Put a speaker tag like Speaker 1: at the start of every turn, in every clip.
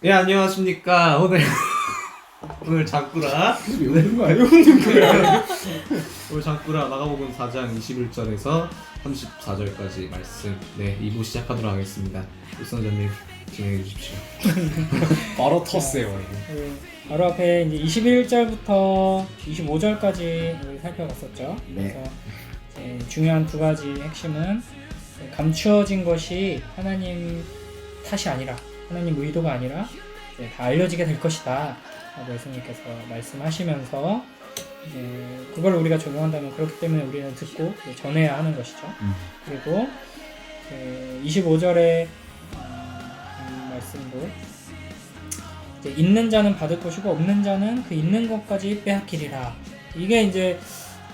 Speaker 1: 예, 안녕하십니까. 오늘 장꾸라.
Speaker 2: 왜 웃는 거 아니야? 웃는 거야.
Speaker 1: 오늘 장꾸라 마가복음 4장 21절에서 34절까지 말씀. 네, 2부 시작하도록 하겠습니다. 육선자님 진행해 주십시오.
Speaker 2: 바로 텄어요.
Speaker 3: 바로 앞에 이제 21절부터 25절까지 우리 살펴봤었죠.
Speaker 2: 네.
Speaker 3: 그래서 이제 중요한 두 가지 핵심은 감추어진 것이 하나님 탓이 아니라 하나님 의도가 아니라 이제 다 알려지게 될 것이다 라고 예수님께서 말씀하시면서 이제 그걸 우리가 적용한다면 그렇기 때문에 우리는 듣고 전해야 하는 것이죠. 그리고 25절의 말씀도 이제 있는 자는 받을 것이고 없는 자는 그 있는 것까지 빼앗기리라. 이게 이제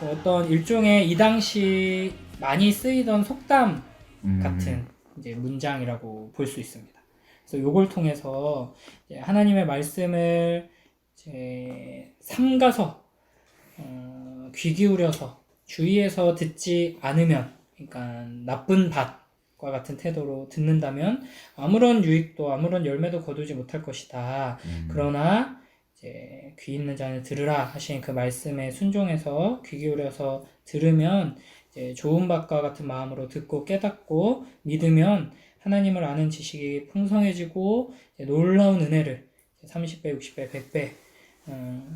Speaker 3: 어떤 일종의 이 당시 많이 쓰이던 속담 같은 이제 문장이라고 볼 수 있습니다. 그래서 요걸 통해서 이제 하나님의 말씀을 이제 삼가서 귀 기울여서 주의해서 듣지 않으면, 그러니까 나쁜 밭과 같은 태도로 듣는다면 아무런 유익도 아무런 열매도 거두지 못할 것이다. 그러나 이제 귀 있는 자는 들으라 하신 그 말씀에 순종해서 귀 기울여서 들으면 이제 좋은 밭과 같은 마음으로 듣고 깨닫고 믿으면 하나님을 아는 지식이 풍성해지고 놀라운 은혜를 30배, 60배, 100배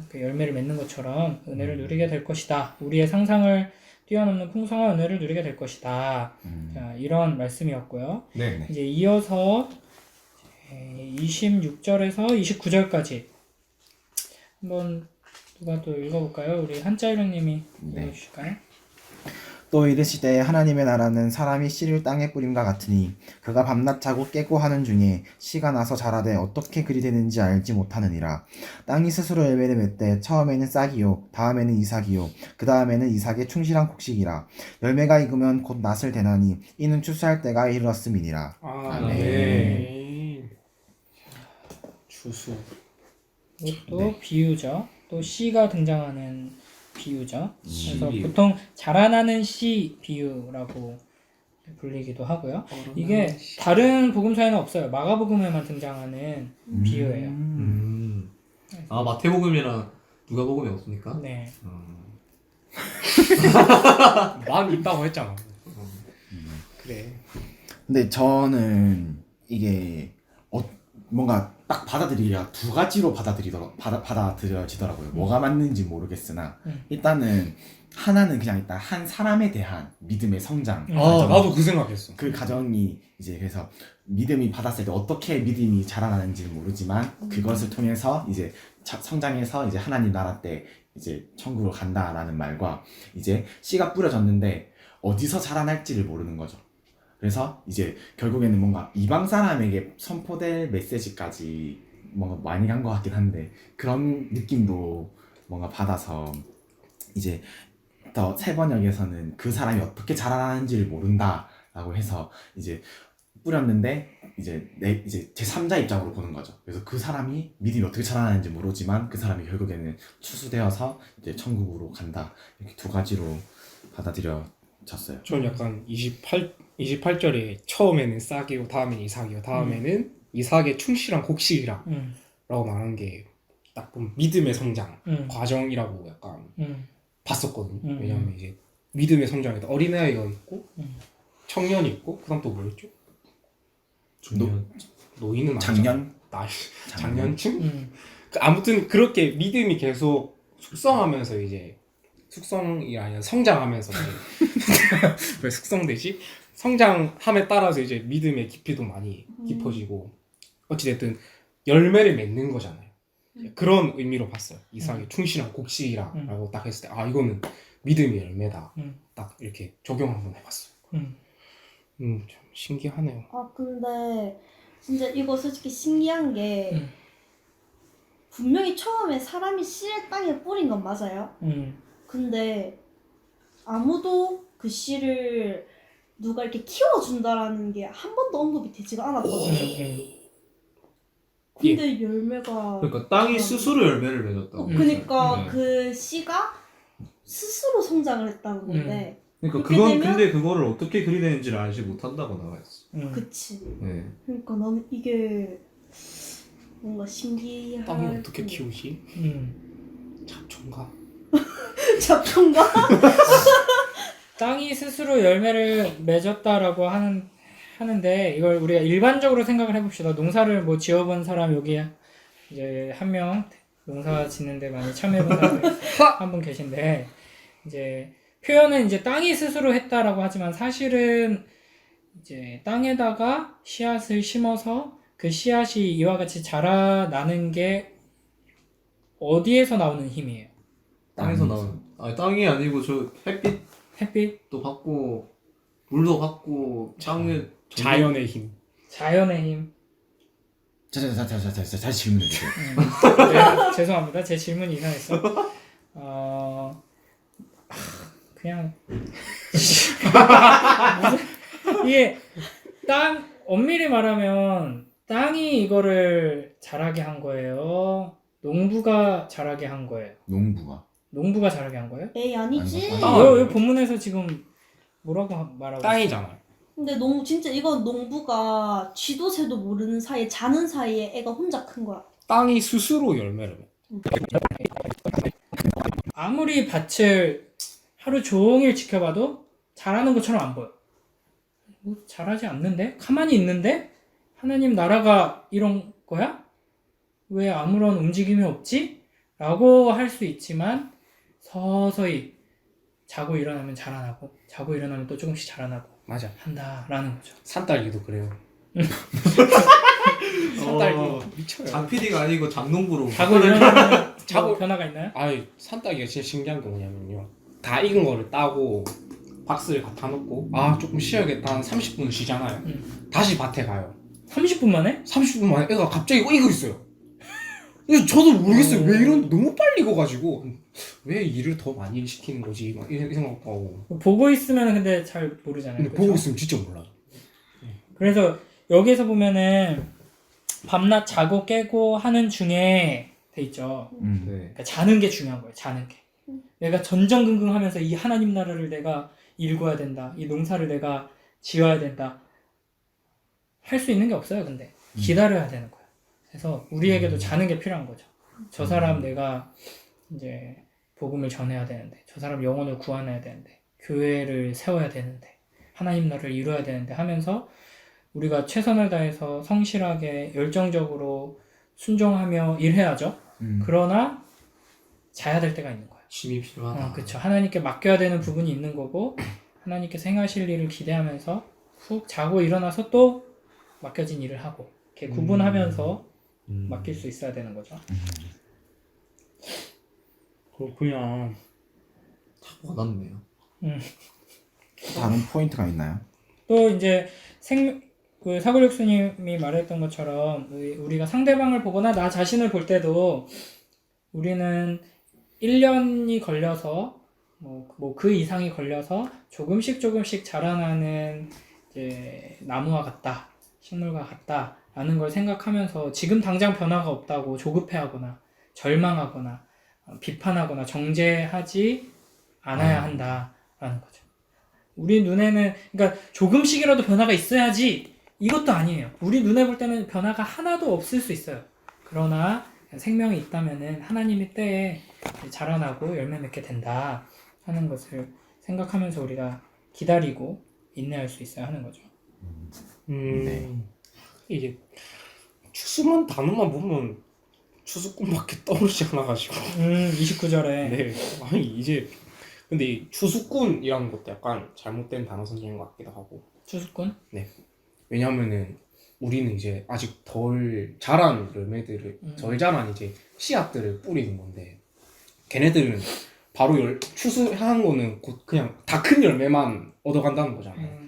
Speaker 3: 그 열매를 맺는 것처럼 은혜를 누리게 될 것이다. 우리의 상상을 뛰어넘는 풍성한 은혜를 누리게 될 것이다. 자, 이런 말씀이었고요.
Speaker 2: 네.
Speaker 3: 이제 이어서 26절에서 29절까지 한번 누가 또 읽어볼까요? 우리 한자일령님이 읽어주실까요?
Speaker 4: 또 이르시되 하나님의 나라는 사람이 씨를 땅에 뿌림과 같으니 그가 밤낮 자고 깨고 하는 중에 씨가 나서 자라되 어떻게 그리 되는지 알지 못하느니라. 땅이 스스로 열매를 맺되 처음에는 싹이요 다음에는 이삭이요 그 다음에는 이삭의 충실한 곡식이라. 열매가 익으면 곧 낫을 대나니 이는 추수할 때가 이르렀음이니라.
Speaker 2: 아멘. 주수.
Speaker 3: 이것도 비유죠. 또 씨가 등장하는 비유죠. 그래서
Speaker 1: 비유.
Speaker 3: 보통 자라나는 씨 비유라고 불리기도 하고요. 이게 다른 복음서에는 없어요. 마가복음에만 등장하는 비유예요.
Speaker 1: 아, 마태복음이랑 누가복음이 없습니까?
Speaker 3: 네.
Speaker 2: 만 있다고 했잖아. 그래.
Speaker 4: 근데 저는 이게 뭔가 딱 받아들이기가 두 가지로 받아들여지더라고요. 뭐가 맞는지 모르겠으나 일단은 하나는 그냥 일단 한 사람에 대한 믿음의 성장.
Speaker 2: 나도 그 생각했어.
Speaker 4: 그 가정이 이제 그래서 믿음이 받았을 때 어떻게 믿음이 자라나는지는 모르지만 그것을 통해서 이제 성장해서 이제 하나님 나라 때 이제 천국으로 간다라는 말과 이제 씨가 뿌려졌는데 어디서 자라날지를 모르는 거죠. 그래서 이제 결국에는 뭔가 이방 사람에게 선포될 메시지까지 뭔가 많이 간 것 같긴 한데 그런 느낌도 뭔가 받아서 이제 더 세 번역에서는 그 사람이 어떻게 자라나는지를 모른다라고 해서 이제 뿌렸는데 이제 제 3자 입장으로 보는 거죠. 그래서 그 사람이 믿음이 어떻게 자라나는지 모르지만 그 사람이 결국에는 추수되어서 이제 천국으로 간다. 이렇게 두 가지로 받아들여졌어요.
Speaker 2: 저는 약간 28절에 처음에는 싹이요 다음에는 이삭이요 다음에는 이삭의 충실한 곡식이라 라고 말하는 게 딱 보면 믿음의 성장 과정이라고 약간 봤었거든요. 왜냐면 이제 믿음의 성장에도 어린아이가 있고 청년이 있고 그 다음 또 뭐였죠? 노인은
Speaker 4: 작년?
Speaker 2: 장년층? 아무튼 그렇게 믿음이 계속 숙성하면서 이제 숙성이 아니라 성장하면서 왜 숙성되지? 성장함에 따라서 이제 믿음의 깊이도 많이 깊어지고 어찌됐든 열매를 맺는 거잖아요. 그런 의미로 봤어요. 이삭의 충실한 곡식이라고 딱 했을 때 이거는 믿음의 열매다. 딱 이렇게 적용 한번 해봤어요. 참 신기하네요.
Speaker 5: 근데 진짜 이거 솔직히 신기한 게 분명히 처음에 사람이 씨를 땅에 뿌린 건 맞아요. 근데 아무도 그 씨를 누가 이렇게 키워준다라는 게 한 번도 언급이 되지가 않았거든요. 근데 열매가
Speaker 1: 그러니까 땅이 스스로 열매를 맺었다고.
Speaker 5: 그러니까
Speaker 1: 네.
Speaker 5: 그 씨가 스스로 성장을 했다는 건데
Speaker 1: 그러니까
Speaker 5: 그렇게
Speaker 1: 근데 그거를 어떻게 그리 되는지를 알지 못한다고 나와 있어.
Speaker 5: 그치.
Speaker 1: 네.
Speaker 5: 그러니까 나는 이게 뭔가 신기할.
Speaker 2: 땅을 어떻게 키우지?
Speaker 3: 음.
Speaker 2: 잡초인가?
Speaker 5: 잡초인가?
Speaker 3: 땅이 스스로 열매를 맺었다라고 하는데 이걸 우리가 일반적으로 생각을 해봅시다. 농사를 뭐 지어본 사람 여기 이제 한 명 농사 짓는데 많이 참여해본 사람이 한 분 계신데 이제 표현은 이제 땅이 스스로 했다라고 하지만 사실은 이제 땅에다가 씨앗을 심어서 그 씨앗이 이와 같이 자라나는 게 어디에서 나오는 힘이에요?
Speaker 1: 땅에서 나온. 아 땅이 아니고 저 햇빛도
Speaker 3: 햇빛,
Speaker 1: 받고 물도 받고 땅에
Speaker 2: 자연의 힘.
Speaker 3: 자연의 힘.
Speaker 4: 다시 질문해 주세요.
Speaker 3: 네, 죄송합니다. 제 질문이 이상했어. 그냥 이게 땅 엄밀히 말하면 땅이 이거를 자라게 한 거예요. 농부가 자라게 한 거예요. 농부가 자라게 한 거예요?
Speaker 5: 에이 아니지.
Speaker 4: 아니,
Speaker 3: 이 본문에서 지금 뭐라고 말하고 있어요?
Speaker 2: 땅이잖아요.
Speaker 5: 근데 진짜 이건 농부가 쥐도 새도 모르는 사이에 자는 사이에 애가 혼자 큰 거야.
Speaker 2: 땅이 스스로 열매를 맺.
Speaker 3: 아무리 밭을 하루 종일 지켜봐도 자라는 것처럼 안 보여. 뭐 자라지 않는데? 가만히 있는데? 하나님 나라가 이런 거야? 왜 아무런 움직임이 없지? 라고 할 수 있지만 서서히 자고 일어나면 자라나고 자고 일어나면 또 조금씩 자라나고
Speaker 2: 맞아.
Speaker 3: 한다라는 거죠.
Speaker 2: 산딸기도 그래요. 산딸기 미쳐요.
Speaker 1: 장 PD가 아니고 장농부로.
Speaker 3: 자고 일어나면
Speaker 2: 자고-
Speaker 3: 변화가 있나요?
Speaker 2: 아이 산딸기가 진짜 신기한 게 뭐냐면요. 다 익은 거를 따고 박스를 갖다 놓고 조금 쉬어야겠다 한 30분 쉬잖아요. 다시 밭에 가요.
Speaker 3: 30분 만에?
Speaker 2: 30분 만에 애가 갑자기 익어 있어요. 근데 저도 모르겠어요. 왜 이런 너무 빨리 익어가지고 왜 일을 더 많이 시키는 거지? 막 이 생각도 하고.
Speaker 3: 보고 있으면 근데 잘 모르잖아요.
Speaker 2: 근데
Speaker 3: 그쵸?
Speaker 2: 보고 있으면 진짜 몰라요.
Speaker 3: 그래서 여기서 보면은 밤낮 자고 깨고 하는 중에 돼 있죠.
Speaker 1: 네.
Speaker 3: 그러니까 자는 게 중요한 거예요. 자는 게. 내가 전전긍긍하면서 이 하나님 나라를 내가 일궈야 된다. 이 농사를 내가 지어야 된다. 할 수 있는 게 없어요. 근데 기다려야 되는 거예요. 그래서 우리에게도 자는 게 필요한 거죠. 저 사람 내가 이제 복음을 전해야 되는데, 저 사람 영혼을 구원해야 되는데, 교회를 세워야 되는데, 하나님 나라를 이루어야 되는데 하면서 우리가 최선을 다해서 성실하게 열정적으로 순종하며 일해야죠. 그러나 자야 될 때가 있는 거예요.
Speaker 1: 힘이 필요하다.
Speaker 3: 그렇죠. 하나님께 맡겨야 되는 부분이 있는 거고 하나님께서 행하실 일을 기대하면서 훅 자고 일어나서 또 맡겨진 일을 하고 이렇게 구분하면서 맡길 수 있어야 되는 거죠.
Speaker 2: 그렇구나.
Speaker 1: 와닿네요.
Speaker 4: 다른 포인트가 있나요?
Speaker 3: 또 이제 그 사골육수님이 말했던 것처럼 우리가 상대방을 보거나 나 자신을 볼 때도 우리는 1년이 걸려서 뭐 그 이상이 걸려서 조금씩 자라나는 이제 나무와 같다, 식물과 같다라는 걸 생각하면서 지금 당장 변화가 없다고 조급해하거나 절망하거나 비판하거나 정죄하지 않아야 한다라는 거죠. 우리 눈에는 그러니까 조금씩이라도 변화가 있어야지 이것도 아니에요. 우리 눈에 볼 때는 변화가 하나도 없을 수 있어요. 그러나 생명이 있다면은 하나님의 때에 자라나고 열매 맺게 된다 하는 것을 생각하면서 우리가 기다리고 인내할 수 있어야 하는 거죠.
Speaker 4: 네.
Speaker 2: 이게 추수만 단어만 보면 추수꾼밖에 떠오르지 않아가지고.
Speaker 3: 29절에
Speaker 2: 네. 아니 이제 근데 이 추수꾼이라는 것도 약간 잘못된 단어 선정인 것 같기도 하고.
Speaker 3: 추수꾼?
Speaker 2: 왜냐하면은 우리는 이제 아직 덜 자란 열매들을 덜 자란 이제 씨앗들을 뿌리는 건데 걔네들은 바로 추수한 거는 곧 그냥 다 큰 열매만 얻어간다는 거잖아요.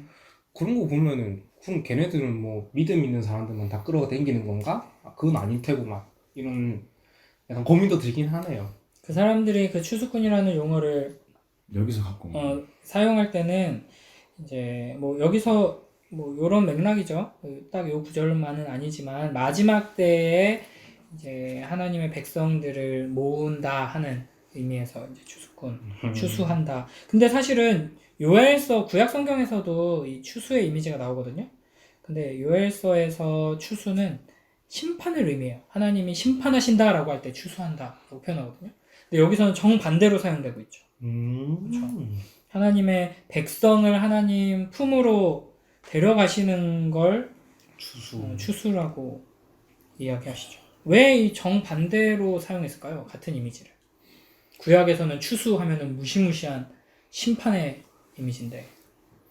Speaker 2: 그런 거 보면은 그럼 걔네들은 뭐 믿음 있는 사람들만 다 끌어당기는 건가? 그건 아닐 테고 막 이런 약간 고민도 들긴 하네요.
Speaker 3: 그 사람들이 그 추수꾼이라는 용어를
Speaker 4: 여기서 갖고 온 거예요.
Speaker 3: 사용할 때는 이제 뭐 여기서 뭐 요런 맥락이죠. 딱 요 구절만은 아니지만 마지막 때에 이제 하나님의 백성들을 모은다 하는 의미에서 이제 추수꾼, 추수한다. 근데 사실은 요엘서 구약 성경에서도 이 추수의 이미지가 나오거든요. 근데 요엘서에서 추수는 심판을 의미해요. 하나님이 심판하신다라고 할 때 추수한다라고 표현하거든요. 근데 여기서는 정반대로 사용되고 있죠. 하나님의 백성을 하나님 품으로 데려가시는 걸 추수라고 이야기하시죠. 왜 이 정반대로 사용했을까요? 같은 이미지를. 구약에서는 추수하면은 무시무시한 심판의 이미지인데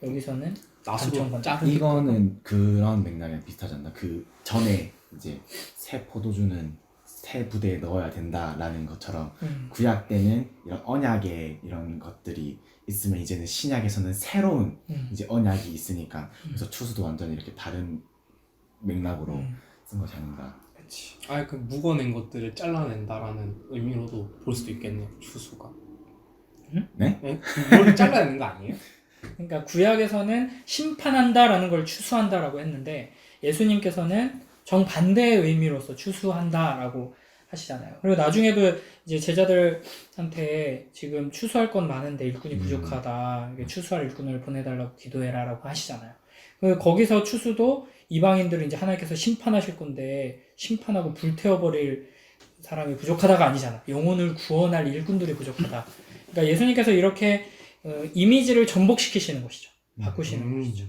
Speaker 3: 여기서는
Speaker 2: 낫으로
Speaker 4: 이거는 그런 맥락이랑 비슷하지 않나? 그 전에 이제 새 포도주는 새 부대에 넣어야 된다라는 것처럼 구약 때는 이런 언약의 이런 것들이 있으면 이제는 신약에서는 새로운 이제 언약이 있으니까 그래서 추수도 완전히 이렇게 다른 맥락으로 쓴 것이 아닌가.
Speaker 2: 그치. 아예 그 묵어낸 것들을 잘라낸다라는 의미로도 볼 수도 있겠네요. 추수가.
Speaker 4: 네?
Speaker 2: 그거를 잘라내는 거 아니에요?
Speaker 3: 그러니까 구약에서는 심판한다라는 걸 추수한다라고 했는데 예수님께서는 정반대의 의미로서 추수한다라고 하시잖아요. 그리고 나중에도 이제 제자들한테 지금 추수할 건 많은데 일꾼이 부족하다. 추수할 일꾼을 보내달라고 기도해라라고 하시잖아요. 거기서 추수도 이방인들을 이제 하나님께서 심판하실 건데 심판하고 불태워버릴 사람이 부족하다가 아니잖아. 영혼을 구원할 일꾼들이 부족하다. 그러니까 예수님께서 이렇게 이미지를 전복시키시는 것이죠. 바꾸시는 것이죠.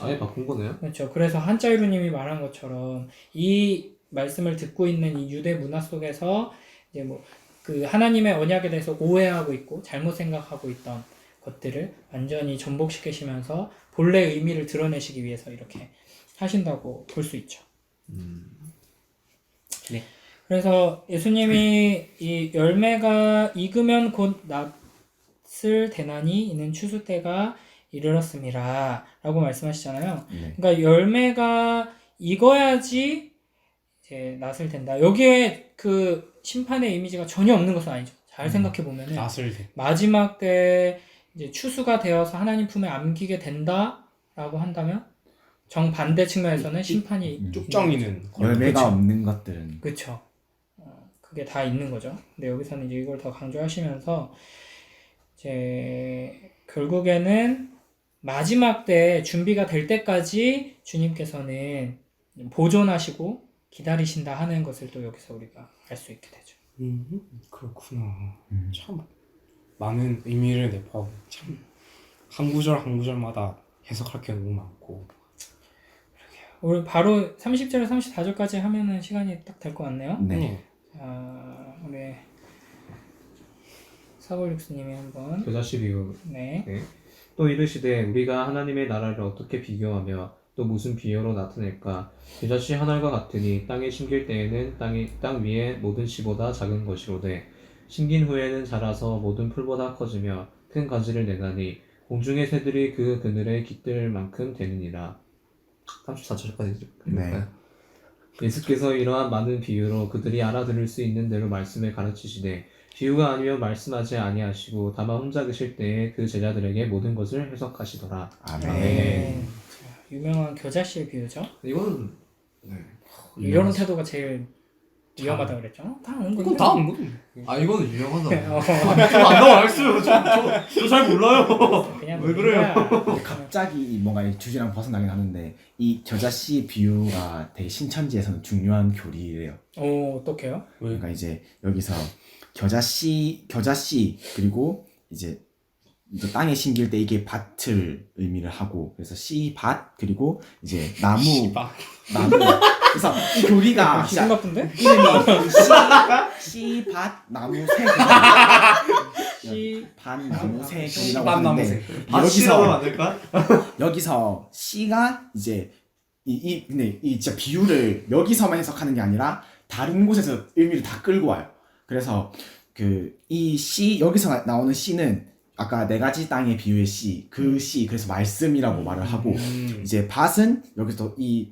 Speaker 1: 아예 바꾼 거네요.
Speaker 3: 그렇죠. 그래서 한자이루님이 말한 것처럼 이 말씀을 듣고 있는 이 유대 문화 속에서 이제 뭐 그 하나님의 언약에 대해서 오해하고 있고 잘못 생각하고 있던 것들을 완전히 전복시키시면서 본래 의미를 드러내시기 위해서 이렇게 하신다고 볼 수 있죠.
Speaker 2: 네.
Speaker 3: 그래서 예수님이 이 열매가 익으면 곧 낫을 대나니 이는 추수 때가 이르렀습니다. 라고 말씀하시잖아요.
Speaker 4: 네.
Speaker 3: 그러니까 열매가 익어야지 이제 낫을 된다. 여기에 그 심판의 이미지가 전혀 없는 것은 아니죠. 잘 생각해 보면은
Speaker 2: 낫을 대.
Speaker 3: 마지막 때 이제 추수가 되어서 하나님 품에 안기게 된다라고 한다면 정반대 측면에서는 심판이
Speaker 2: 쪽정이는
Speaker 4: 열매가
Speaker 3: 그쵸.
Speaker 4: 없는 것들은
Speaker 3: 그렇죠. 그게 다 있는 거죠. 근데 여기서는 이제 이걸 더 강조하시면서 이제 결국에는 마지막 때 준비가 될 때까지 주님께서는 보존하시고 기다리신다 하는 것을 또 여기서 우리가 알 수 있게 되죠.
Speaker 2: 그렇구나. 참 많은 의미를 내포하고 참 한 구절 한 구절마다 해석할 게 너무 많고.
Speaker 3: 우리 바로 30절에서 34절까지 하면은 시간이 딱 될 것 같네요.
Speaker 4: 네.
Speaker 3: 자, 우리 사골육수님이 한번
Speaker 1: 겨자씨 비유.
Speaker 3: 네.
Speaker 1: 또 이르시되 우리가 하나님의 나라를 어떻게 비교하며 또 무슨 비유로 나타낼까? 겨자씨 한 알과 같으니 땅에 심길 때에는 땅 위에 모든 씨보다 작은 것이로되 심긴 후에는 자라서 모든 풀보다 커지며 큰 가지를 내나니 공중의 새들이 그 그늘에 깃들 만큼 되느니라. 34절까지 읽을까요?
Speaker 4: 네.
Speaker 1: 예수께서 이러한 많은 비유로 그들이 알아들을 수 있는 대로 말씀을 가르치시되 비유가 아니면 말씀하지 아니하시고 다만 혼자 계실 때에 그 제자들에게 모든 것을 해석하시더라.
Speaker 4: 아멘.
Speaker 3: 네. 자, 유명한 겨자씨 비유죠.
Speaker 1: 이거는
Speaker 3: 이런 태도가 제일 위험하다고 그랬죠. 다 아는 건데.
Speaker 2: 이건 다 아는 건데.
Speaker 1: 아 이거는 유명하다.
Speaker 3: 어,
Speaker 1: 안 나와 알았어요. 저 잘 몰라요.
Speaker 3: 그냥
Speaker 1: 왜 그래요?
Speaker 4: 갑자기 뭔가 이 주제랑 벗어나긴 하는데 이 겨자씨 비유가 되게 신천지에서는 중요한 교리래요.
Speaker 3: 오, 어떡해요?
Speaker 4: 그러니까 이제 여기서 겨자씨 그리고 이제 땅에 심길 때 이게 밭을 의미를 하고 그래서 씨밭 그리고 이제 나무 그래서 이 교리가
Speaker 3: 기분 나쁜데?
Speaker 4: 이름이 씨밭 나무 새 씨밭 나무 새 교리라고 하는데
Speaker 1: 밭이라고 안 될까?
Speaker 4: 여기서 씨가 이제 근데 이 진짜 비유를 여기서만 해석하는 게 아니라 다른 곳에서 의미를 다 끌고 와요. 그래서 그 이 씨 여기서 나오는 씨는 아까 네 가지 땅의 비유의 씨, 그 씨 그래서 말씀이라고 말을 하고 이제 밭은 여기서 이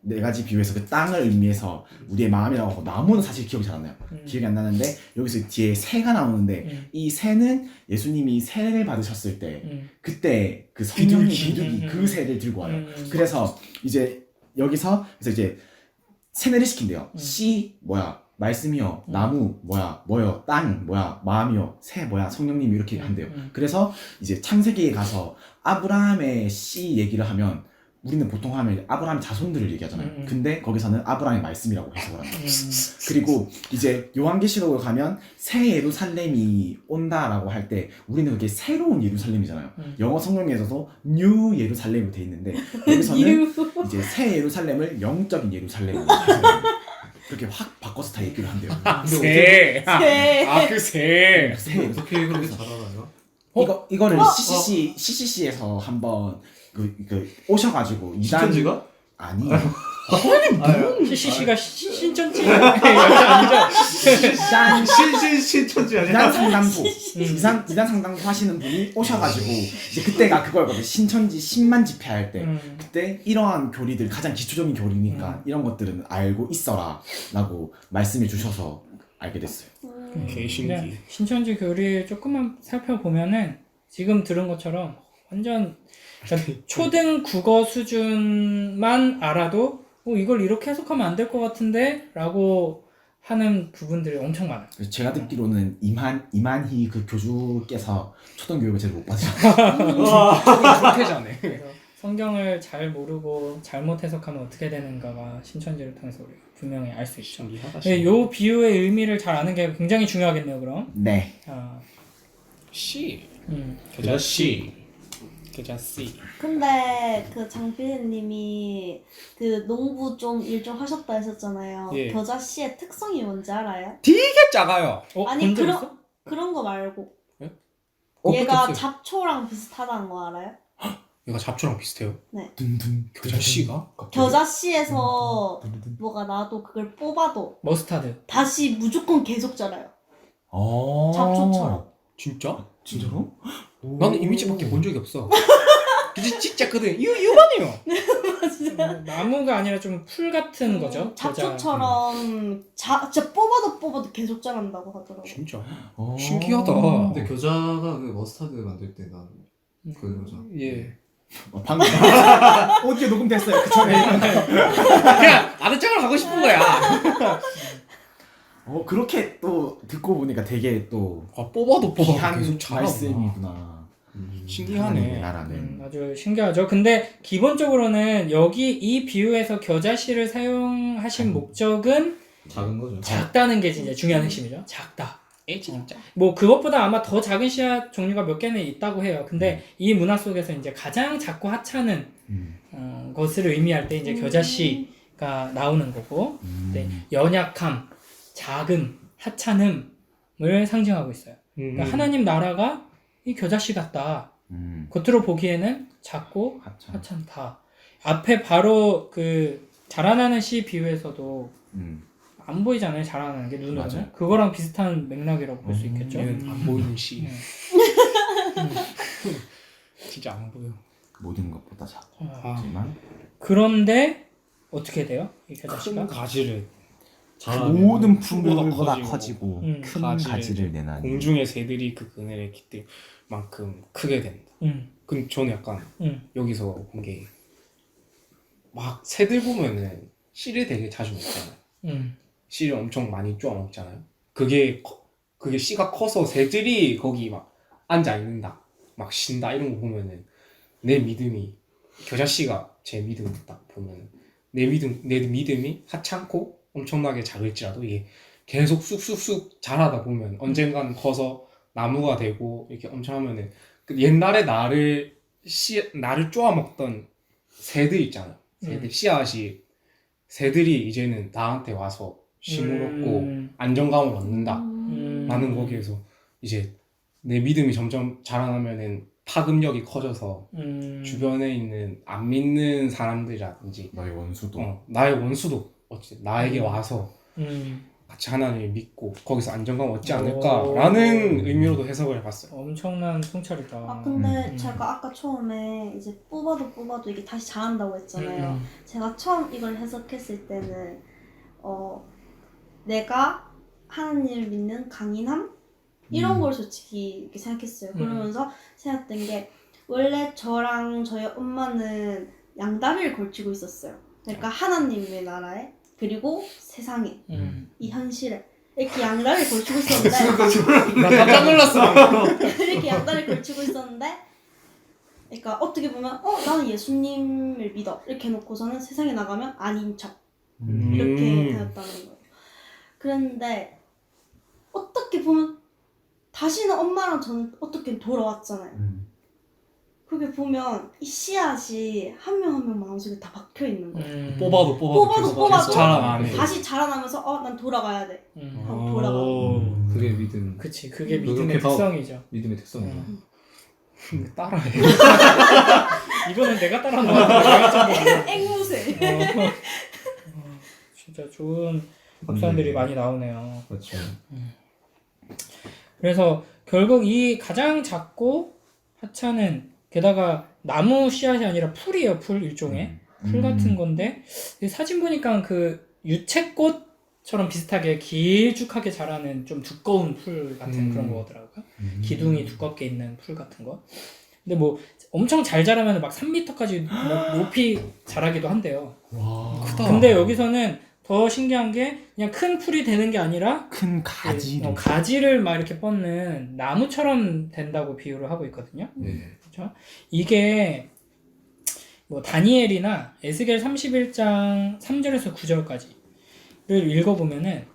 Speaker 4: 네 가지 비유에서 그 땅을 의미해서 우리의 마음이라고 하고 나무는 사실 기억이 잘 안 나요. 기억이 안 나는데 여기서 뒤에 새가 나오는데 이 새는 예수님이 세례를 받으셨을 때 그때 그 성령 비둘기 그 새를 들고 와요. 그래서 이제 여기서 그래서 이제 세뇌를 시킨대요. 씨 뭐야? 말씀이요, 나무 뭐요, 땅 뭐야, 마음이요, 새 뭐야, 성령님 이렇게 한대요. 그래서 이제 창세기에 가서 아브라함의 씨 얘기를 하면 우리는 보통 하면 아브라함 자손들을 얘기하잖아요. 근데 거기서는 아브라함의 말씀이라고 해석을 합니다.
Speaker 3: 음.
Speaker 4: 그리고 이제 요한계시록을 가면 새 예루살렘이 온다라고 할 때 우리는 그게 새로운 예루살렘이잖아요. 영어 성경에서도 뉴 예루살렘으로 돼 있는데 여기서는 이제 새 예루살렘을 영적인 예루살렘으로 해석합니다. 그렇게 확 바꿔서 다 얘기를 한대요.
Speaker 2: 새.
Speaker 5: 새.
Speaker 2: 그 새.
Speaker 4: 새
Speaker 1: 어떻게 그렇게 잘 알아요?
Speaker 4: 이거를 CCC에서 한번 그 오셔가지고
Speaker 1: 신천지가?
Speaker 4: 아니
Speaker 3: CCC가 신천지 여자 아니죠?
Speaker 1: 신천지
Speaker 4: 이단
Speaker 1: 아니야?
Speaker 4: 상담소 이단 상담소 하시는 분이 오셔가지고 이제 그때가 그거거든. 신천지 10만 집회할 때 그때 이러한 교리들 가장 기초적인 교리니까 이런 것들은 알고 있어라라고 말씀해 주셔서 알게 됐어요.
Speaker 2: 개신기.
Speaker 3: 신천지 교리 조금만 살펴보면은 지금 들은 것처럼 완전 그러니까 초등 국어 수준만 알아도 이걸 이렇게 해석하면 안 될 것 같은데 라고 하는 부분들이 엄청 많아요.
Speaker 4: 그래서 제가 듣기로는 이만희 그 교주께서 초등교육을 제대로 못 받으셨어요.
Speaker 2: 초태자네.
Speaker 3: 그래서 성경을 잘 모르고 잘못 해석하면 어떻게 되는가가 신천지를 통해서 우리가 분명히 알 수 있죠. 네, 요 비유의 의미를 잘 아는 게 굉장히 중요하겠네요. 그럼
Speaker 4: 네.
Speaker 2: 씨.
Speaker 1: 겨자 씨.
Speaker 2: 겨자 씨.
Speaker 5: 근데 그 장필님이 그 농부 좀 일 좀 하셨다 했었잖아요.
Speaker 2: 예.
Speaker 5: 겨자 씨의 특성이 뭔지 알아요?
Speaker 2: 되게 작아요.
Speaker 5: 아니
Speaker 3: 본적 있어?
Speaker 5: 그런 거 말고
Speaker 2: 어떻게
Speaker 5: 얘가
Speaker 2: 없어요?
Speaker 5: 잡초랑 비슷하다는 거 알아요?
Speaker 2: 얘가 잡초랑 비슷해요.
Speaker 4: 둔둔
Speaker 2: 겨자 씨가?
Speaker 5: 겨자 씨에서 뭐가 나도 그걸 뽑아도
Speaker 3: 머스타드.
Speaker 5: 다시 무조건 계속 자라요.
Speaker 4: 어.
Speaker 5: 잡초처럼.
Speaker 2: 진짜?
Speaker 4: 진짜로?
Speaker 2: 나는 이미지밖에 본 적이 없어. 진짜 크거든. 이거네요.
Speaker 3: 나무가 아니라 좀 풀 같은 거죠.
Speaker 5: 잡초처럼 진짜 뽑아도 계속 자란다고 하더라고요.
Speaker 2: 진짜.
Speaker 4: 어.
Speaker 2: 신기하다.
Speaker 1: 근데 겨자가 그 머스타드 만들 때 난 그 겨자.
Speaker 2: 예.
Speaker 4: 방금 오디오 녹음됐어요. 그 전에.
Speaker 2: 그냥 아는 척을 하고 싶은 거야.
Speaker 4: 그렇게 또 듣고 보니까 되게 또
Speaker 2: 뽑아도
Speaker 4: 귀한
Speaker 2: 계속 자라구나.
Speaker 4: 말씀이구나.
Speaker 2: 신기하네.
Speaker 4: 나라는.
Speaker 3: 아주 신기하죠. 근데 기본적으로는 여기 이 비유에서 겨자씨를 사용하신 목적은
Speaker 1: 작은 거죠.
Speaker 3: 작다는 게 진짜 중요한 핵심이죠. 작다.
Speaker 2: 진짜.
Speaker 3: 뭐 그것보다 아마 더 작은 씨앗 종류가 몇 개는 있다고 해요. 근데 이 문화 속에서 이제 가장 작고 하찮은 것을 의미할 때 이제 겨자씨가 나오는 거고, 네, 연약함, 작음, 하찮음을 상징하고 있어요. 그러니까 하나님 나라가 이 겨자씨 같다. 겉으로 보기에는 작고 하찮다. 앞에 바로 그 자라나는 씨 비유에서도 안 보이잖아요. 자라나는 게 눈으로는.
Speaker 4: 맞아요.
Speaker 3: 그거랑 비슷한 맥락이라고 볼 수 있겠죠.
Speaker 2: 얘는 안 보이는 씨. 진짜 안 보여.
Speaker 4: 모든 것보다 작지만
Speaker 3: 그런데 어떻게 돼요? 이
Speaker 2: 큰
Speaker 3: 겨자씨가?
Speaker 2: 가지를
Speaker 4: 모든
Speaker 2: 풀보다
Speaker 4: 풀보다
Speaker 2: 커지고,
Speaker 4: 커지고 큰
Speaker 2: 가지를
Speaker 4: 가지를 내나니
Speaker 2: 공중의 새들이 그 그늘의 깃들만큼 크게 된다. 근데 저는 약간 여기서 본 게 막 새들 보면은 씨를 되게 자주 먹잖아요. 씨를 엄청 많이 쪼아 먹잖아요. 그게 씨가 커서 새들이 거기 막 앉아 있는다, 막 쉰다 이런 거 보면은 내 믿음이 겨자 씨가 제 믿음을 딱 보면은 내 믿음이 하찮고 엄청나게 작을지라도 이게 계속 쑥쑥쑥 자라다 보면 언젠가는 커서 나무가 되고 이렇게 엄청 하면은 그 옛날에 나를 쪼아 먹던 새들 있잖아요. 새들 씨앗이 새들이 이제는 나한테 와서 힘을 얻고 안정감을 얻는다 라는 거기에서 이제 내 믿음이 점점 자라나면은 파급력이 커져서 주변에 있는 안 믿는 사람들이라든지
Speaker 4: 너의 원수도
Speaker 2: 나의 원수도 어쨌든 나에게 와서 같이 하나님을 믿고 거기서 안정감 얻지 않을까라는 의미로도 해석을 해봤어요.
Speaker 3: 엄청난 통찰이다.
Speaker 5: 근데 제가 아까 처음에 이제 뽑아도 이게 다시 자란다고 했잖아요. 제가 처음 이걸 해석했을 때는 내가 하나님을 믿는 강인함? 이런 걸 솔직히 이렇게 생각했어요. 그러면서 생각했던 게 원래 저랑 저희 엄마는 양다리를 걸치고 있었어요. 그러니까 하나님의 나라에 그리고 세상에 이 현실에 이렇게 양다리를 걸치고 있었는데
Speaker 2: 나 깜짝 놀랐어.
Speaker 5: 이렇게 양다리를 걸치고 있었는데 그러니까 어떻게 보면 나는 예수님을 믿어 이렇게 해놓고서는 세상에 나가면 아닌 척 이렇게 되었다는 거예요. 그런데 어떻게 보면 다시는 엄마랑 저는 어떻게 돌아왔잖아요. 그렇게 보면 이 씨앗이 한 명 한 명 마음속에 다 박혀 있는 거예요.
Speaker 2: 뽑아도 계속 자라나네.
Speaker 5: 다시 자라나면서 난 돌아가야 돼. 하고 돌아가.
Speaker 1: 그게 믿음.
Speaker 3: 그치, 그게
Speaker 1: 그렇게
Speaker 3: 믿음의
Speaker 1: 봐.
Speaker 3: 특성이죠.
Speaker 1: 믿음의 특성이야.
Speaker 2: 따라해.
Speaker 3: 이거는 내가 따라한 거 같아. 내가 좀
Speaker 5: 앵무새.
Speaker 3: 진짜 좋은 목사님들이 많이 나오네요.
Speaker 1: 그렇죠.
Speaker 3: 그래서 결국 이 가장 작고 하찮은, 게다가 나무 씨앗이 아니라 풀이에요. 풀 일종의 풀 같은 건데, 이 사진 보니까 그 유채꽃처럼 비슷하게 길쭉하게 자라는 좀 두꺼운 풀 같은 그런 거더라고요. 기둥이 두껍게 있는 풀 같은 거. 근데 뭐 엄청 잘 자라면 막 3m까지 높이 자라기도 한대요.
Speaker 2: 와, 크다.
Speaker 3: 근데 여기서는 더 신기한 게 그냥 큰 풀이 되는 게 아니라
Speaker 4: 큰 가지도
Speaker 3: 가지를 막 이렇게 뻗는 나무처럼 된다고 비유를 하고 있거든요.
Speaker 1: 네.
Speaker 3: 그렇죠? 이게 뭐 다니엘이나 에스겔 31장 3절에서 9절까지를 읽어보면은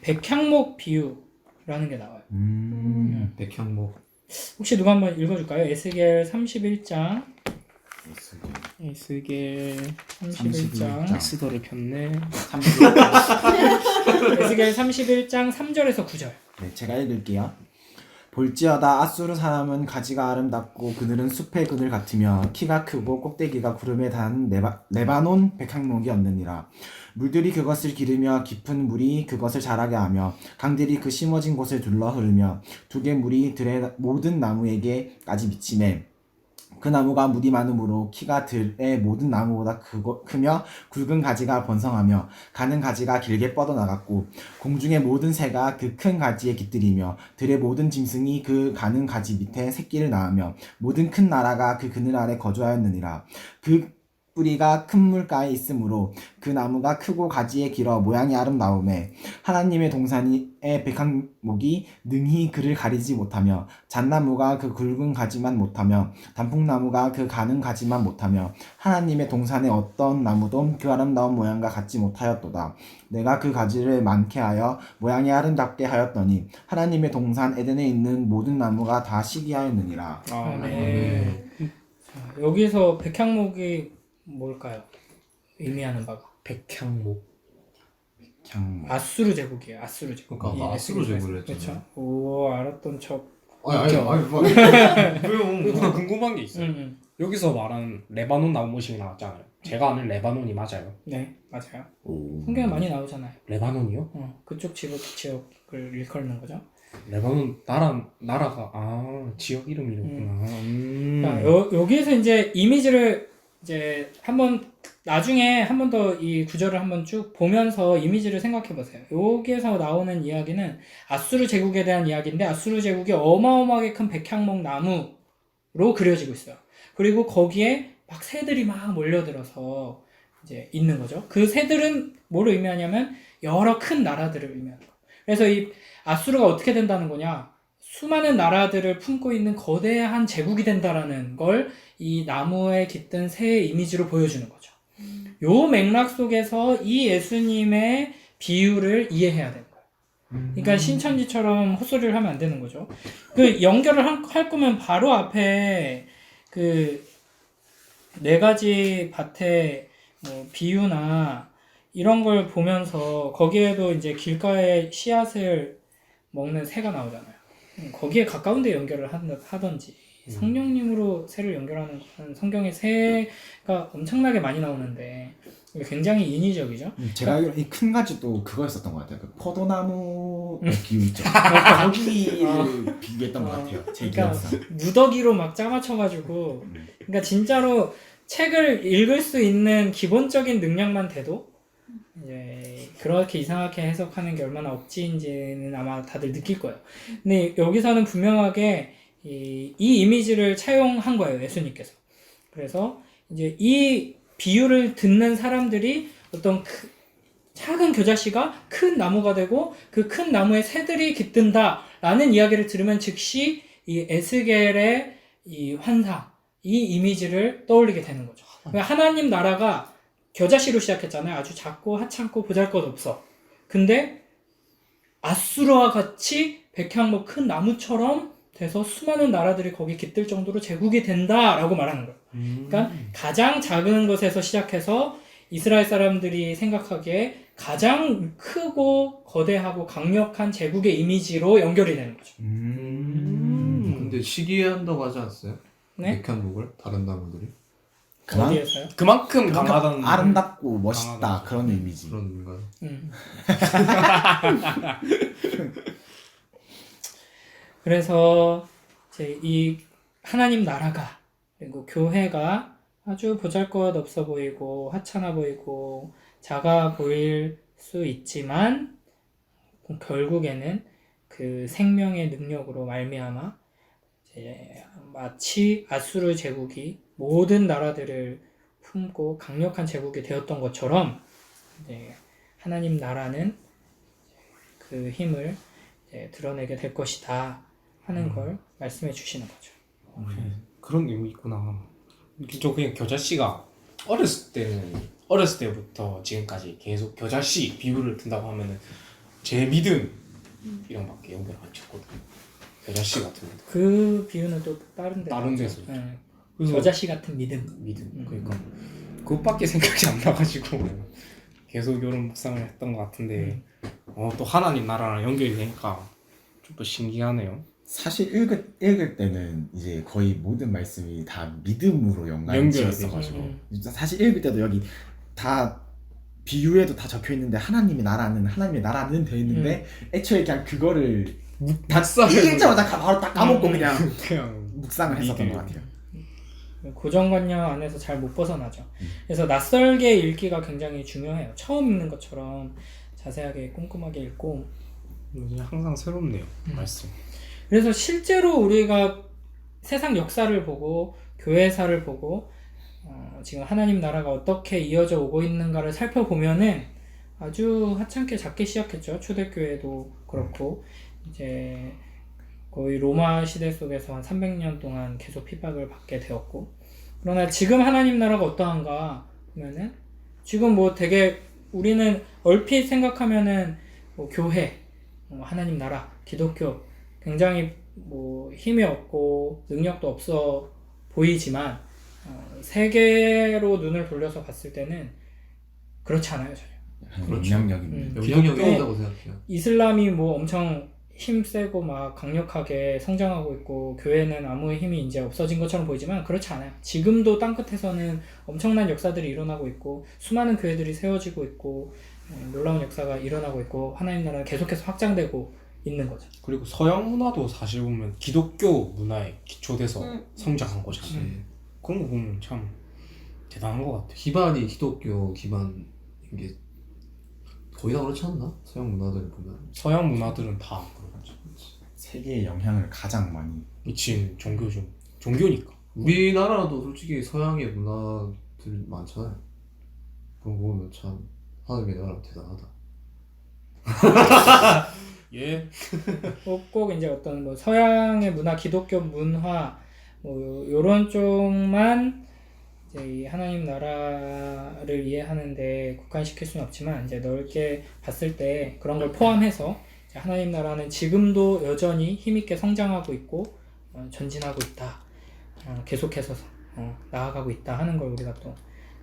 Speaker 3: 백향목 비유라는 게 나와요.
Speaker 1: 백향목.
Speaker 3: 혹시 누가 한번 읽어줄까요? 에스겔 31장
Speaker 2: 에스겔
Speaker 3: 31장
Speaker 2: 엑스더를 폈네.
Speaker 3: 에스겔 31장 3절에서 9절.
Speaker 4: 네, 제가 읽을게요. 볼지어다 아수르 사람은 가지가 아름답고 그늘은 숲의 그늘 같으며 키가 크고 꼭대기가 구름에 닿은 레바논 백향목이 없느니라. 물들이 그것을 기르며 깊은 물이 그것을 자라게 하며 강들이 그 심어진 곳을 둘러 흐르며 두개 물이 들의 모든 나무에게까지 미치매 그 나무가 물이 많으므로 키가 들의 모든 나무보다 크며 굵은 가지가 번성하며 가는 가지가 길게 뻗어나갔고 공중의 모든 새가 그 큰 가지에 깃들이며 들의 모든 짐승이 그 가는 가지 밑에 새끼를 낳으며 모든 큰 나라가 그 그늘 아래 거주하였느니라. 그 뿌리가 큰 물가에 있으므로 그 나무가 크고 가지에 길어 모양이 아름다우매 하나님의 동산의 백향목이 능히 그를 가리지 못하며 잣나무가 그 굵은 가지만 못하며 단풍나무가 그 가는 가지만 못하며 하나님의 동산의 어떤 나무도 그 아름다운 모양과 같지 못하였도다. 내가 그 가지를 많게 하여 모양이 아름답게 하였더니 하나님의 동산 에덴에 있는 모든 나무가 다 시기하였느니라.
Speaker 3: 네. 자, 여기서 백향목이 뭘까요? 의미하는 바가
Speaker 2: 백향목.
Speaker 3: 아수르 제국이에요. 아수르 제국.
Speaker 1: 그러니까 아까 아수르 제국을 했잖아요.
Speaker 3: 그렇죠. 오, 알았던 척.
Speaker 2: 왜요? 궁금한 게 있어요. 여기서 말하는 레바논 나무 모식이 나왔잖아요. 제가 아는 레바논이 맞아요.
Speaker 3: 네, 맞아요. 성경에 많이 나오잖아요.
Speaker 2: 레바논이요?
Speaker 3: 그쪽 지역을 일컬는 거죠.
Speaker 2: 레바논 나라가 지역 이름이었구나.
Speaker 3: 자, 여기에서 이제 이미지를 이제 한번 나중에 한 번 더 이 구절을 한번 쭉 보면서 이미지를 생각해 보세요. 여기에서 나오는 이야기는 아수르 제국에 대한 이야기인데 아수르 제국이 어마어마하게 큰 백향목 나무로 그려지고 있어요. 그리고 거기에 막 새들이 막 몰려들어서 이제 있는 거죠. 그 새들은 뭐를 의미하냐면 여러 큰 나라들을 의미하는 거예요. 그래서 이 아수르가 어떻게 된다는 거냐? 수많은 나라들을 품고 있는 거대한 제국이 된다라는 걸 이 나무에 깃든 새의 이미지로 보여주는 거죠. 요 맥락 속에서 이 예수님의 비유를 이해해야 되는 거예요. 그러니까 신천지처럼 헛소리를 하면 안 되는 거죠. 그 연결을 할 거면 바로 앞에 그 네 가지 밭의 뭐 비유나 이런 걸 보면서 거기에도 이제 길가에 씨앗을 먹는 새가 나오잖아요. 거기에 가까운 데 연결을 하던지 성령님으로 새를 연결하는 것은 성경에 새가 엄청나게 많이 나오는데 굉장히 인위적이죠.
Speaker 4: 제가 이 큰 가지도 그거였었던 것 같아요. 그 포도나무 비유 있죠. 거기를 비교했던 것 같아요. 제
Speaker 3: 그러니까
Speaker 4: 기억상.
Speaker 3: 무더기로 막 짜맞춰가지고 그러니까 진짜로 책을 읽을 수 있는 기본적인 능력만 돼도 이제 그렇게 이상하게 해석하는 게 얼마나 억지인지는 아마 다들 느낄 거예요. 근데 여기서는 분명하게 이 이미지를 차용한 거예요, 예수님께서. 그래서 이제 이 비유를 듣는 사람들이 어떤 작은 겨자씨가 큰 나무가 되고 그 큰 나무에 새들이 깃든다라는 이야기를 들으면 즉시 이 에스겔의 이 환상, 이 이미지를 떠올리게 되는 거죠. 그러니까 하나님 나라가 겨자씨로 시작했잖아요. 아주 작고 하찮고 보잘것없어. 근데 아수르와 같이 백향목 큰 나무처럼 돼서 수많은 나라들이 거기 깃들 정도로 제국이 된다라고 말하는 거예요. 그러니까 가장 작은 것에서 시작해서 이스라엘 사람들이 생각하기에 가장 크고 거대하고 강력한 제국의 이미지로 연결이 되는 거죠.
Speaker 1: 근데 시기한다고 하지 않았어요?
Speaker 3: 네?
Speaker 1: 백향목을 다른 나무들이
Speaker 3: 어디에서요?
Speaker 2: 그만큼 강하다는
Speaker 4: 아름답고 멋있다
Speaker 2: 강하다.
Speaker 4: 그런 의미지.
Speaker 1: 그런 건가요?
Speaker 3: 그래서 이제 이 하나님 나라가 그리고 교회가 아주 보잘것없어 보이고 하찮아 보이고 작아 보일 수 있지만 결국에는 그 생명의 능력으로 말미암아 이제 마치 아수르 제국이 모든 나라들을 품고 강력한 제국이 되었던 것처럼 이제 하나님 나라는 그 힘을 이제 드러내게 될 것이다 하는 걸 말씀해 주시는 거죠.
Speaker 2: 그런 의미 있구나. 저 그냥 겨자씨가 어렸을 때부터 지금까지 계속 겨자씨 비유를 든다고 하면은 제 믿음 이런밖에 연결 안 쳤거든요. 겨자씨 같은 거.
Speaker 3: 그 비유는 또 다른 데
Speaker 2: 다른
Speaker 3: 나오죠.
Speaker 2: 데서 있죠.
Speaker 3: 네.
Speaker 2: 그래서
Speaker 3: 겨자씨 같은 믿음.
Speaker 2: 그러니까 그것밖에 생각이 안 나가지고 계속 이런 묵상을 했던 것 같은데 또 하나님 나라랑 연결이 되니까 좀 더 신기하네요.
Speaker 4: 사실 읽을 때는 이제 거의 모든 말씀이 다 믿음으로 연관이
Speaker 2: 연결이
Speaker 4: 지었어가지고 사실 읽을 때도 여기 다 비유에도 다 적혀 있는데 하나님의 나라는 되어 있는데 애초에 그냥 그거를 다 읽자마자 바로 딱 까먹고 그냥 묵상을 했었던
Speaker 2: 믿음.
Speaker 4: 것 같아요.
Speaker 3: 고정관념 안에서 잘 못 벗어나죠. 그래서 낯설게 읽기가 굉장히 중요해요. 처음 읽는 것처럼 자세하게 꼼꼼하게 읽고.
Speaker 2: 항상 새롭네요. 말씀.
Speaker 3: 그래서 실제로 우리가 세상 역사를 보고 교회사를 보고 지금 하나님 나라가 어떻게 이어져 오고 있는가를 살펴보면은 아주 하찮게 작게 시작했죠. 초대교회도 그렇고 이제 거의 로마 시대 속에서 한 300년 동안 계속 핍박을 받게 되었고, 그러나 지금 하나님 나라가 어떠한가 보면은 지금 뭐 되게 우리는 얼핏 생각하면은 뭐 교회, 하나님 나라, 기독교 굉장히 뭐 힘이 없고 능력도 없어 보이지만 세계로 눈을 돌려서 봤을 때는 그렇지 않아요. 전혀.
Speaker 1: 그렇죠.
Speaker 4: 영향력입니다.
Speaker 1: 영향력이 있다고 생각해요.
Speaker 3: 이슬람이 뭐 엄청 힘세고 막 강력하게 성장하고 있고 교회는 아무 힘이 이제 없어진 것처럼 보이지만 그렇지 않아요. 지금도 땅끝에서는 엄청난 역사들이 일어나고 있고 수많은 교회들이 세워지고 있고 놀라운 역사가 일어나고 있고 하나님 나라는 계속해서 확장되고 있는 거죠.
Speaker 2: 그리고 서양 문화도 사실 보면 기독교 문화에 기초돼서 성장한 거잖아요. 그런 거 보면 참 대단한 것 같아요.
Speaker 1: 기반이 기독교 기반인 게 거의 다 그렇지 않나? 서양 문화들을 보면
Speaker 2: 서양 문화들은 다 그렇죠.
Speaker 4: 세계의 영향을 가장 많이
Speaker 2: 미친 종교죠. 종교니까.
Speaker 1: 우리나라도 솔직히 서양의 문화들 많잖아요. 그런 거 보면 참 하나님의 나라 대단하다.
Speaker 2: 예.
Speaker 3: 꼭 이제 어떤 뭐 서양의 문화, 기독교 문화 뭐 요런 쪽만 이제 이 하나님 나라를 이해하는데 국한시킬 수는 없지만 이제 넓게 봤을 때 그런 걸 포함해서 이제 하나님 나라는 지금도 여전히 힘있게 성장하고 있고 전진하고 있다. 계속해서 나아가고 있다 하는 걸 우리가 또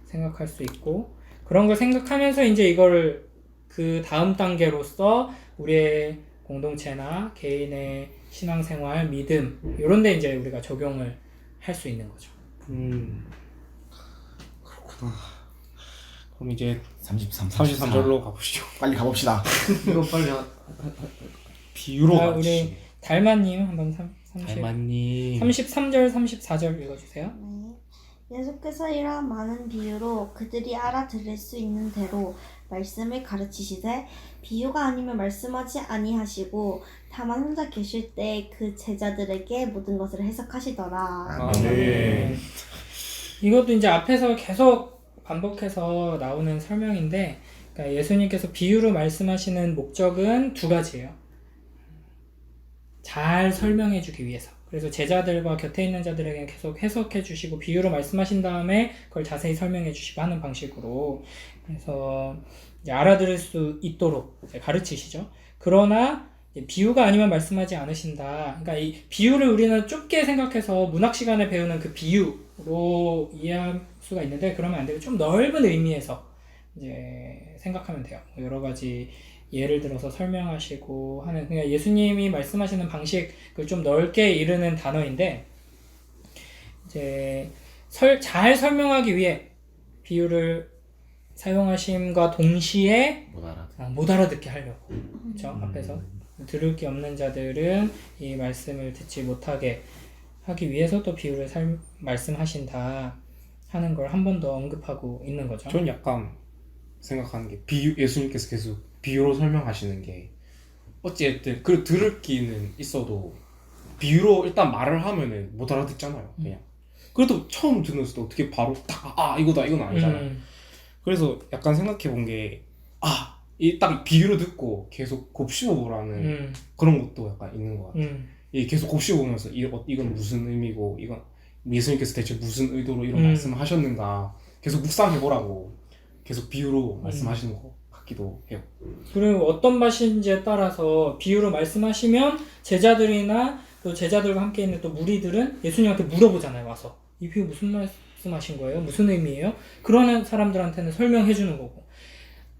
Speaker 3: 생각할 수 있고, 그런 걸 생각하면서 이제 이걸 그 다음 단계로서 우리의 공동체나 개인의 신앙생활, 믿음 이런 데 이제 우리가 적용을 할 수 있는 거죠.
Speaker 2: 그렇구나. 그럼 이제
Speaker 4: 33절로
Speaker 2: 33절로 가보시죠.
Speaker 4: 빨리 가봅시다.
Speaker 1: 이거 빨리
Speaker 2: 비유로
Speaker 3: 자,
Speaker 2: 가보시죠.
Speaker 3: 우리 달마님 한번
Speaker 2: 달마님.
Speaker 3: 33절, 34절 읽어주세요.
Speaker 5: 네. 예수께서 이러한 많은 비유로 그들이 알아들을 수 있는 대로 말씀을 가르치시되 비유가 아니면 말씀하지 아니하시고 다만 혼자 계실 때 그 제자들에게 모든 것을 해석하시더라.
Speaker 2: 네.
Speaker 3: 이것도 이제 앞에서 계속 반복해서 나오는 설명인데, 그러니까 예수님께서 비유로 말씀하시는 목적은 두 가지예요. 잘 설명해주기 위해서. 그래서 제자들과 곁에 있는 자들에게 계속 해석해 주시고 비유로 말씀하신 다음에 그걸 자세히 설명해 주시고 하는 방식으로 그래서 이제 알아들을 수 있도록 이제 가르치시죠. 그러나 이제 비유가 아니면 말씀하지 않으신다. 그러니까 이 비유를 우리는 좁게 생각해서 문학 시간에 배우는 그 비유로 이해할 수가 있는데 그러면 안 되고 좀 넓은 의미에서 이제 생각하면 돼요. 여러 가지 예를 들어서 설명하시고 하는 그러니까 예수님이 말씀하시는 방식을 좀 넓게 이르는 단어인데 이제 잘 설명하기 위해 비유를 사용하심과 동시에 못 알아듣게 하려고 그렇죠? 앞에서 들을 게 없는 자들은 이 말씀을 듣지 못하게 하기 위해서 또 비유를 말씀하신다 하는 걸 한 번 더 언급하고 있는 거죠.
Speaker 2: 전 약간 생각하는 게 예수님께서 계속 비유로 설명하시는 게 어찌됐든 그 들을 기는 있어도 비유로 일단 말을 하면은 못 알아듣잖아요. 그냥 그래도 처음 듣는 수도 어떻게 바로 딱 이거다 이건 아니잖아요. 그래서 약간 생각해 본 게 이 딱 비유로 듣고 계속 곱씹어보라는 그런 것도 약간 있는 것 같아요. 이 계속 곱씹어보면서 이건 무슨 의미고 이건 예수님께서 대체 무슨 의도로 이런 말씀을 하셨는가 계속 묵상해보라고 계속 비유로 말씀하시는 것 같기도 해요.
Speaker 3: 그리고 어떤 맛인지에 따라서 비유로 말씀하시면 제자들이나 또 제자들과 함께 있는 또 무리들은 예수님한테 물어보잖아요. 와서 이 비유 무슨 말씀하신 거예요? 무슨 의미예요? 그러는 사람들한테는 설명해 주는 거고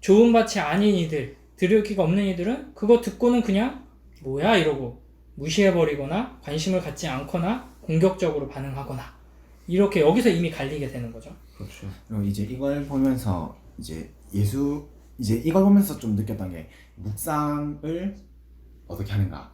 Speaker 3: 좋은 밭이 아닌 이들 들을 기가 없는 이들은 그거 듣고는 그냥 뭐야 이러고 무시해버리거나 관심을 갖지 않거나 공격적으로 반응하거나 이렇게 여기서 이미 갈리게 되는 거죠.
Speaker 1: 그렇죠.
Speaker 4: 그리고 이제 이걸 보면서 이제 이걸 보면서 좀 느꼈던 게 묵상을 어떻게 하는가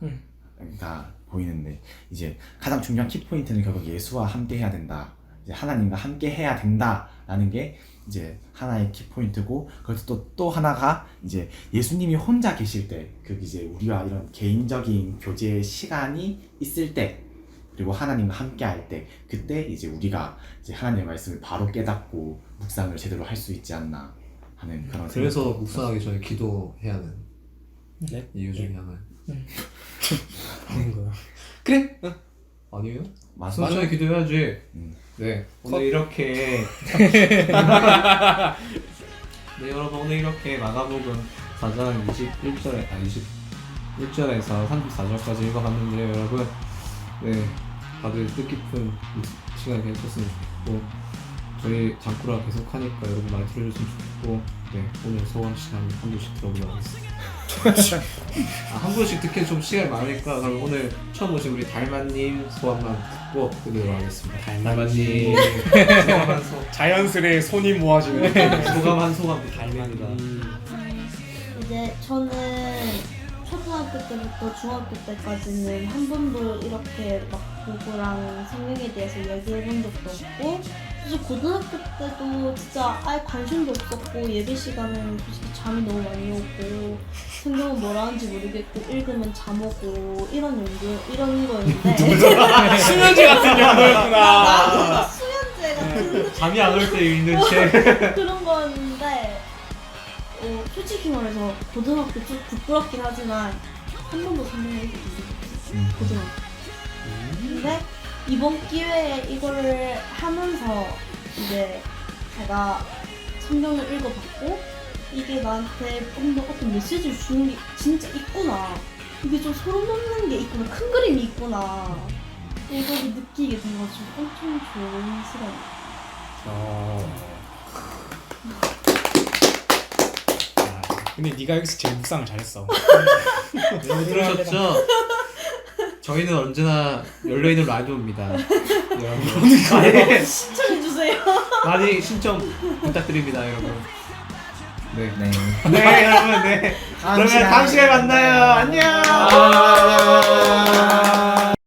Speaker 4: 가 보이는데 이제 가장 중요한 키포인트는 결국 예수와 함께 해야 된다. 이제 하나님과 함께 해야 된다라는 게 이제 하나의 키포인트고 그래서 또 하나가 이제 예수님이 혼자 계실 때 그 이제 우리와 이런 개인적인 교제의 시간이 있을 때 그리고 하나님과 함께 할 때 그때 이제 우리가 이제 하나님의 말씀을 바로 깨닫고 묵상을 제대로 할 수 있지 않나 하는 그런
Speaker 1: 그래서
Speaker 4: 생각도
Speaker 1: 묵상하기 전에 기도해야 하는
Speaker 2: 네?
Speaker 1: 이유 중에 하나는
Speaker 2: 하는 거요. 그래?
Speaker 1: 아니에요?
Speaker 4: 맞아.
Speaker 1: 전에 기도해야지. 네 오늘 이렇게 네 여러분 오늘 이렇게 마가복음 4장 21절에서 34절까지 읽어봤는데요 여러분 네 다들 뜻깊은 시간이 되셨으면 좋겠고 저희 장꾸라 계속 하니까 여러분 많이 들어줬으면 좋겠고 네 오늘 소감 시간 한 분씩 들어보도록 하겠습니다. 한 분씩 듣기엔 좀 시간이 많으니까 그럼 오늘 처음 오신 우리 달마님 소감만 듣고 드리도록 하겠습니다. 달마님 소감 한 소감
Speaker 2: 자연스레 손이 모아지는
Speaker 1: 소감 한 소감 부탁드립니다.
Speaker 5: 이제 저는 초등학교 때부터 중학교 때까지는 한 번도 이렇게 막 공부랑 성경에 대해서 얘기해 본 적도 없고 사실 고등학교 때도 진짜 아예 관심도 없었고 예배 시간은 솔직히 잠이 너무 많이 오고 성경은 뭐라 하는지 모르겠고 읽으면 잠 오고 이런 거였는데
Speaker 2: 수면제 같은 정도였구나.
Speaker 5: 나도 수면제 같은
Speaker 1: 잠이 안 올 때 읽는 책
Speaker 5: 그런 거였는데 솔직히 말해서 고등학교 좀 부끄럽긴 하지만 한 번도 성경을 읽지 못했어요. 고등학교. 근데 이번 기회에 이거를 하면서 이제 제가 성경을 읽어봤고 이게 나한테 어떤 메시지를 주는 게 진짜 있구나. 이게 좀 소름 돋는 게 있구나. 큰 그림이 있구나. 이거를 느끼게 돼가지고 엄청 좋은 시간이에요.
Speaker 2: 근데 네가 여기서 제일 묵상을 잘했어.
Speaker 1: 여러분 들으셨죠? 저희는 언제나 열려있는 라디오입니다. 여러분 많이
Speaker 5: 신청해주세요.
Speaker 1: 많이 신청 부탁드립니다 여러분. 네.
Speaker 4: 네.
Speaker 1: 네 여러분 네. 그러면 다음 시간에 만나요. 안녕.